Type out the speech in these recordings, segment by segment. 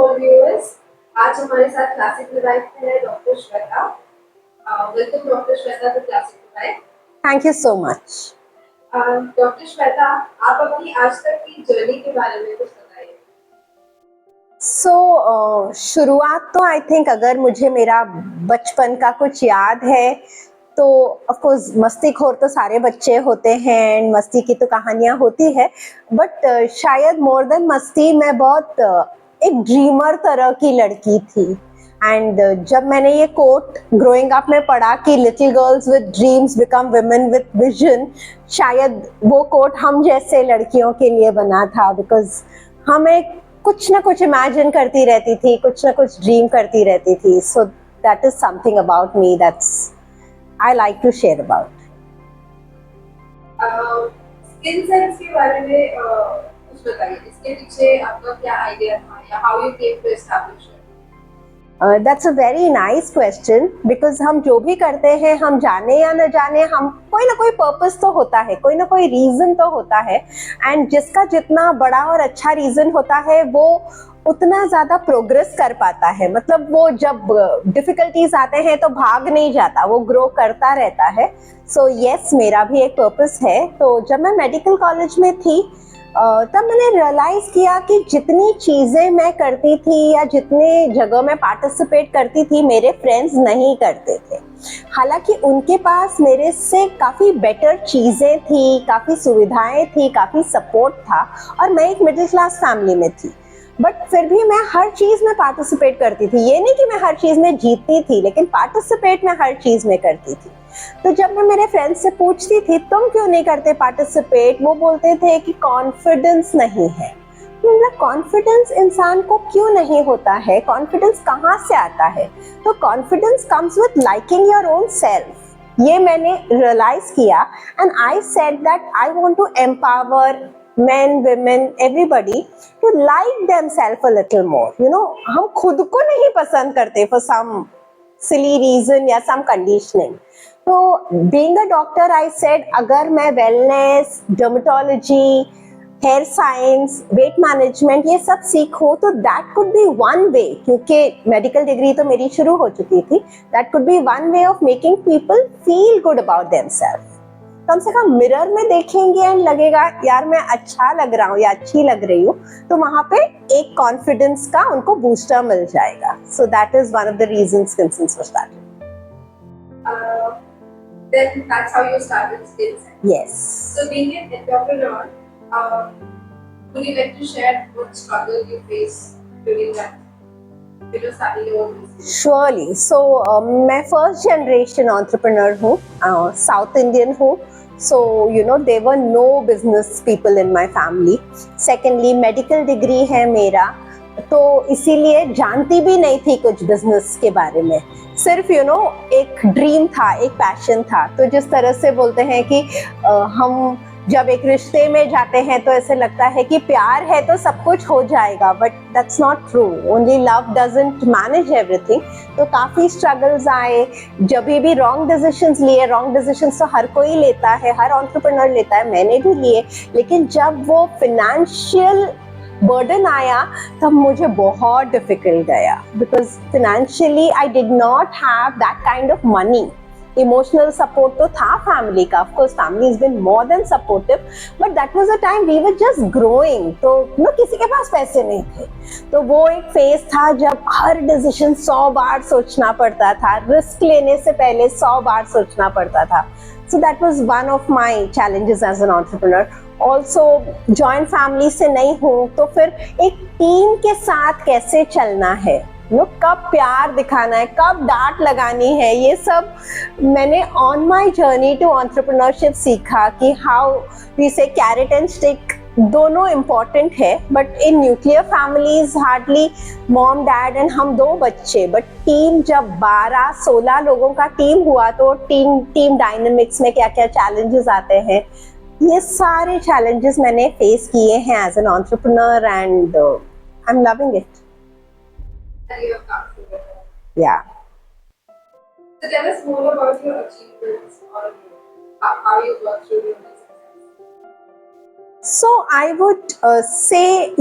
All viewers. आज हमारे साथ क्लासिक लाइफ में है doctor Shweta. Welcome doctor Shweta to Classic Life. Thank you so much. Doctor Shweta, आप अपनी आज तक की जर्नी के बारे में कुछ बताइए। शुरुआत तो आई थिंक अगर मुझे मेरा बचपन का कुछ याद है तो ऑफ कोर्स मस्तीखोर तो सारे बच्चे होते हैं एंड मस्ती की तो कहानियां होती है, बट शायद मोर देन मस्ती मैं बहुत एक ड्रीमर तरह की लड़की थी। एंड जब मैंने ये कोट ग्रोइंग अप में पढ़ा कि little girls with dreams become women with vision, शायद वो कोट हम जैसे लड़कियों के लिए बना था, बिकॉज हमें कुछ ना कुछ इमेजिन करती रहती थी, कुछ ना कुछ ड्रीम करती रहती थी। So that is something about me that's I like to share about. Skin Sense के बारे में कुछ बताइए। इसके पीछे आपका क्या आइडिया था या how you came to establish it? That's a very nice question, because हम जो भी करते हैं, हम जाने या न जाने, हम कोई ना कोई पर्पस तो होता है, कोई ना कोई रीजन तो होता है। एंड जिसका जितना बड़ा और अच्छा रीजन होता है वो उतना ज्यादा प्रोग्रेस कर पाता है। मतलब वो जब डिफिकल्टीज आते हैं तो भाग नहीं जाता, वो ग्रो करता रहता है। सो यस, मेरा भी एक पर्पस है। तो जब मैं मेडिकल कॉलेज में थी तब मैंने रियलाइज किया कि जितनी चीजें मैं करती थी या जितने जगह में पार्टिसिपेट करती थी, मेरे फ्रेंड्स नहीं करते थे। हालांकि उनके पास मेरे से काफी बेटर चीजें थी, काफी सुविधाएं थी, काफी सपोर्ट था, और मैं एक मिडिल क्लास फैमिली में थी। बट फिर भी मैं हर चीज में पार्टिसिपेट करती थी। ये नहीं कि मैं हर चीज में जीतती थी, लेकिन पार्टिसिपेट मैं हर चीज में करती थी। तो जब मैं मेरे फ्रेंड्स से पूछती थी तुम क्यों नहीं करते पार्टिसिपेट, वो बोलते थे कि कॉन्फिडेंस नहीं है। मतलब कॉन्फिडेंस इंसान को क्यों नहीं होता है, कॉन्फिडेंस कहाँ से आता है? तो confidence comes with liking your own self. ये मैंने रियलाइज किया and I said that I want to empower men, women, everybody to like themselves a little more. You know, हम खुद को नहीं पसंद करते for some silly reason या some conditioning. तो being a doctor, I said अगर मैं wellness, dermatology, hair science, weight management ये सब सीखूं तो that could be one way, क्योंकि मेडिकल डिग्री तो मेरी शुरू हो चुकी थी, that could be one way of making people feel good about themselves. कम से कम मिरर में देखेंगे एंड लगेगा यार मैं अच्छा लग रहा हूँ या अच्छी लग रही हूँ, तो वहां पे एक कॉन्फिडेंस का उनको बूस्टर मिल जाएगा। सो that is one of the reasons skin sense was started. Then that's how you started Skin Sense. Yes. So being an entrepreneur, would you like to share what struggle you faced during that? starting your business? Surely. So मैं first generation entrepreneur हूँ, south Indian हूँ। So you know there were no business people in my family. Secondly, medical degree है मेरा, तो इसीलिए जानती भी नहीं थी कुछ बिजनेस के बारे में। सिर्फ एक ड्रीम था, एक पैशन था। तो जिस तरह से बोलते हैं कि हम जब एक रिश्ते में जाते हैं तो ऐसे लगता है कि प्यार है तो सब कुछ हो जाएगा, but that's not true. Only love doesn't manage everything. तो काफ़ी स्ट्रगल्स आए, जब भी रॉन्ग डिसीजंस लिए। रॉन्ग डिसीजंस तो हर कोई लेता है, हर एंटरप्रेन्योर लेता है, मैंने भी लिए। लेकिन जब वो फिनेंशियल बर्डन आया तब मुझे बहुत डिफिकल्ट गया, because financially I did not have that kind of money. Emotional support तो था फैमिली का, of course family is been more than supportive, but that was a time we were just growing. तो किसी के पास पैसे नहीं थे। तो वो एक फेज था जब हर डिसीजन 100 बार सोचना पड़ता था, रिस्क लेने से पहले 100 बार सोचना पड़ता था। So that was one of my challenges as an entrepreneur. Also, joint family से नहीं हूँ, तो फिर एक टीम के साथ कैसे चलना है, कब प्यार दिखाना है, कब डांट लगानी है, ये सब मैंने on my journey to entrepreneurship सीखा कि how we say carrot and stick दोनों इम्पॉर्टेंट है। But in nuclear families hardly mom dad and हम 2 बच्चे, बट टीम जब 12-16 लोगों का टीम हुआ तो टीम डायनेमिक्स में क्या क्या चैलेंजेस आते हैं, ये सारे चैलेंजेस मैंने फेस किए हैं as an entrepreneur and I am loving it. Yeah. So tell us more about your achievements or how you got through your business. So I would say,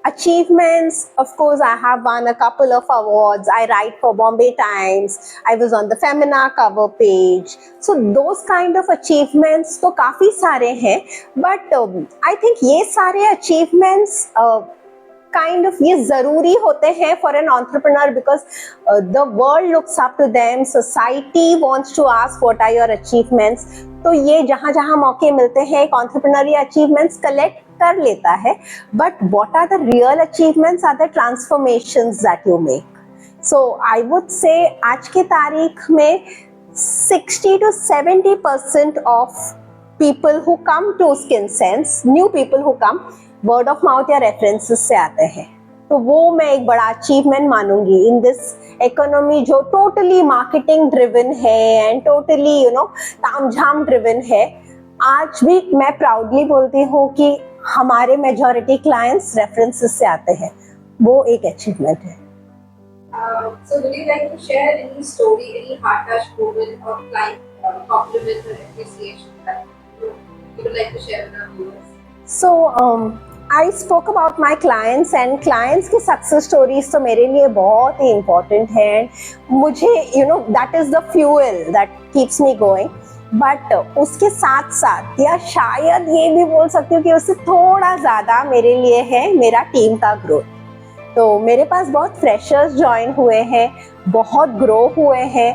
achievements, of course, I have won a couple of awards. I write for Bombay Times. I was on the Femina cover page. So those kind of achievements तो काफी सारे हैं. But I think ये सारे achievements kind of ये जरूरी होते हैं for an entrepreneur because the world looks up to them. Society wants to ask what are your achievements. तो ये जहाँ जहाँ मौके मिलते हैं एक entrepreneur ये achievements collect कर लेता है. But what are the real achievements are the transformations that you make. So I would say आज की तारीख में 60 to 70% of people who come to Skin Sense, new people who come, word of mouth या references से आते हैं. तो वो मैं एक बड़ा achievement मानूंगी in this economy जो totally marketing driven है and totally तामझाम driven है. आज भी मैं proudly बोलती हूँ कि हमारे majority clients references से आते हैं. वो एक achievement है. So would you like to share any story, any heart touch moment or client compliment or appreciation that you would like to share with our viewers? So I spoke about my clients and clients की success stories तो मेरे लिए बहुत ही important है. मुझे that is the fuel that keeps me going. But उसके साथ साथ या शायद ये भी बोल सकती हूँ कि उससे थोड़ा ज़्यादा मेरे लिए है मेरा टीम का ग्रोथ. तो मेरे पास बहुत फ्रेशर्स ज्वाइन हुए हैं, बहुत ग्रो हुए हैं,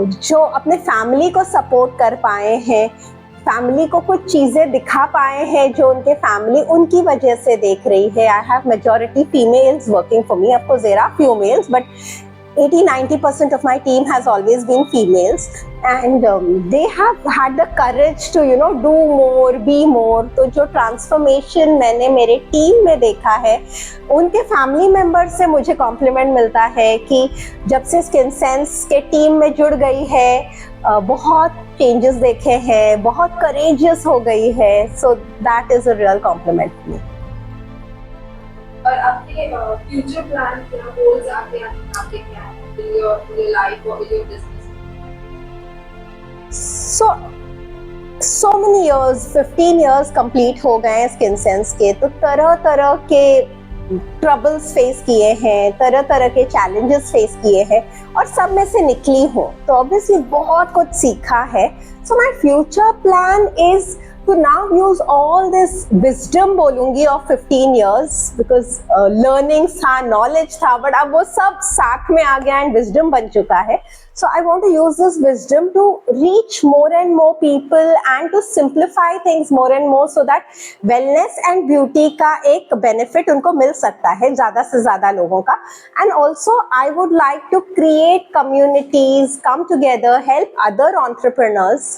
जो अपने फैमिली को सपोर्ट कर पाए हैं, फैमिली को कुछ चीज़ें दिखा पाए हैं जो उनके फैमिली उनकी वजह से देख रही है. I have majority females working for me. Of course there are few males, but 80-90% of my team has always been females, and they have had the courage to do more, be more. तो जो transformation मैंने मेरे team में देखा है, उनके family member से मुझे कॉम्प्लीमेंट मिलता है कि जब से स्किन सेंस के टीम में जुड़ गई है, बहुत चेंजेस देखे हैं, बहुत करेजियस हो गई है. So that is a real compliment to me. और आपके फ्यूचर प्लान या गोल्स आपके क्या हैं in your life or in your business? So many years, 15 years complete हो गए हैं स्किन सेंस के. तो तरह तरह के ट्रबल्स फेस किए हैं, तरह तरह के चैलेंजेस फेस किए हैं और सब में से निकली हूँ. तो ऑब्वियसली बहुत कुछ सीखा है. So my future plan is to now use all this wisdom बोलूँगी of 15 years because learnings था, knowledge था, but अब वो सब साथ में आ गया and wisdom बन चुका है. So I want to use this wisdom to reach more and more people and to simplify things more and more so that wellness and beauty का एक benefit उनको मिल सकता है ज़्यादा से ज़्यादा लोगों का. And also I would like to create communities, come together, help other entrepreneurs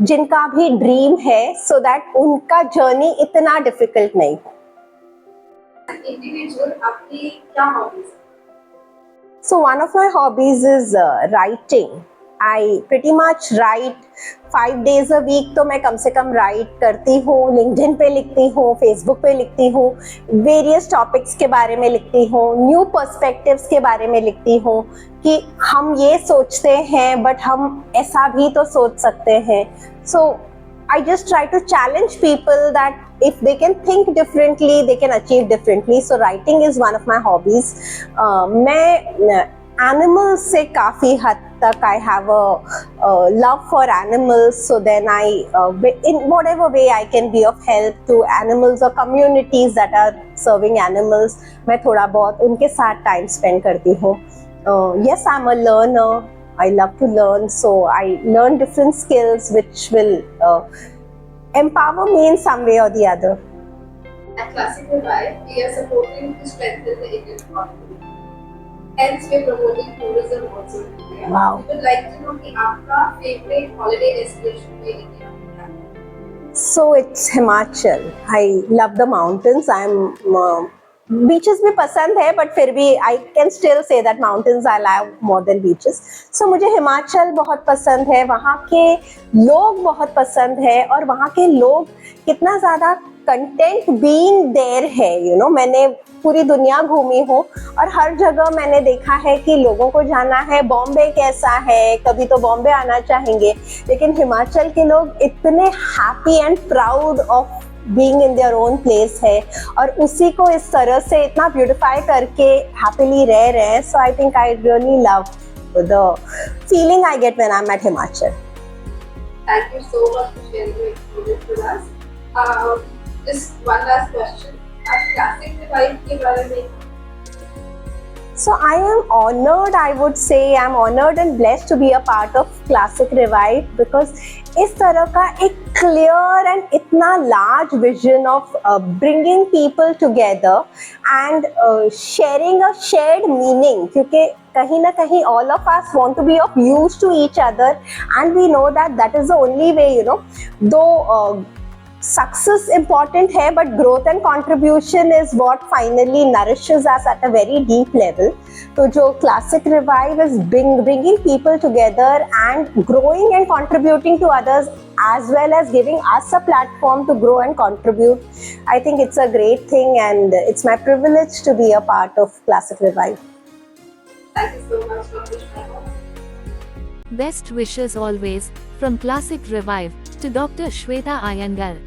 जिनका भी ड्रीम है so that उनका जर्नी इतना डिफिकल्ट नहीं हो. इंडिविजुअल आपकी क्या hobbies? So one of my hobbies is writing. I pretty much write 5 days a week. तो मैं कम से कम राइट करती हूँ. लिंक्डइन पे लिखती हूँ, फेसबुक पे लिखती हूँ, वेरियस टॉपिक्स के बारे में लिखती हूँ, न्यू पर्सपेक्टिव्स के बारे में लिखती हूँ कि हम ये सोचते हैं बट हम ऐसा भी तो सोच सकते हैं. So I just try to challenge people that if they can think differently, they can achieve differently. So writing is one of my hobbies. मैं animals से काफ़ी हद तक I have a love for animals. So then I, in whatever way I can be of help to animals or communities that are serving animals, मैं थोड़ा बहुत उनके साथ time spend करती हूँ. Yes, I'm a learner. I love to learn, so I learn different skills which will empower me in some way or the other. At Classical Vibe, we are supporting to strengthen the Indian economy. Hence, we are promoting tourism also in India. Wow. We would like to know कि आपका favorite holiday destination में India में क्या है? So it's Himachal. I love the mountains. Beaches भी पसंद है but फिर भी I can still say that mountains I love more than beaches. So मुझे हिमाचल बहुत पसंद है. वहाँ के लोग बहुत पसंद है और वहाँ के लोग कितना ज़्यादा कंटेंट बीइंग देयर है. मैंने पूरी दुनिया घूमी हूँ और हर जगह मैंने देखा है कि लोगों को जाना है बॉम्बे कैसा है, कभी तो बॉम्बे आना चाहेंगे, लेकिन हिमाचल के लोग इतने happy and proud of being in their own place है और उसी को इस तरह से इतना ब्यूटिफाई करके हैप्पीली रह रहे हैं. So I think I really love the feeling I get when I am at Himachal. Thank you so much for sharing your experience with us. Just one last question. आप classic revive के बारे में So I am honored, I would say, I'm honored and blessed to be a part of Classic Revive because इस तरह का एक clear and इतना large vision of bringing people together and sharing a shared meaning, क्योंकि कहीं ना कहीं all of us want to be of use to each other and we know that that is the only way, you know, though success important है but growth and contribution is what finally nourishes us at a very deep level. तो जो Classic Revive is bringing people together and growing and contributing to others as well as giving us a platform to grow and contribute. I think it's a great thing and it's my privilege to be a part of Classic Revive. thank you so much for sharing. Best wishes always, from Classic Revive to Dr. Shweta Iyengar.